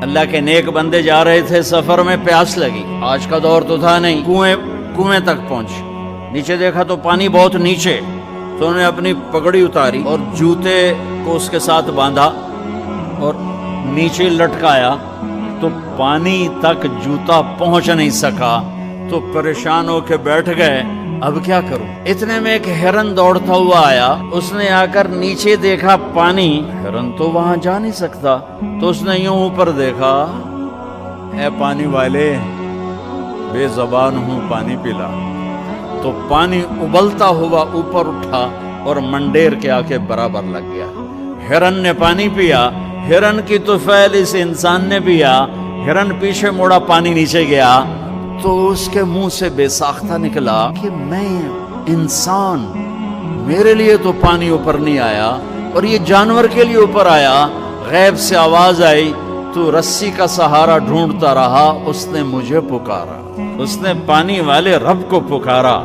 اللہ کے نیک بندے جا رہے تھے سفر میں، پیاس لگی، آج کا دور تو تھا نہیں، کنویں تک پہنچ، نیچے دیکھا تو پانی بہت نیچے، تو انہوں نے اپنی پگڑی اتاری اور جوتے کو اس کے ساتھ باندھا اور نیچے لٹکایا، تو پانی تک جوتا پہنچ نہیں سکا، تو پریشان ہو کے بیٹھ گئے، اب کیا کروں؟ اتنے میں ایک ہرن دوڑتا ہوا آیا، اس نے آ کر نیچے دیکھا پانی، ہرن تو وہاں جا نہیں سکتا، تو اس نے یوں اوپر دیکھا، اے پانی والے، بے زبان ہوں، پانی پلا، تو پانی ابلتا ہوا اوپر اٹھا اور منڈیر کے آ کے برابر لگ گیا۔ ہرن نے پانی پیا، ہرن کی طفیل اس انسان نے پیا، ہرن پیچھے موڑا، پانی نیچے گیا، تو اس کے منہ سے بے ساختہ نکلا کہ میں انسان، میرے لیے تو پانی اوپر نہیں آیا اور یہ جانور کے لیے اوپر آیا۔ غیب سے آواز آئی، تو رسی کا سہارا ڈھونڈتا رہا، اس نے مجھے پکارا، اس نے پانی والے رب کو پکارا۔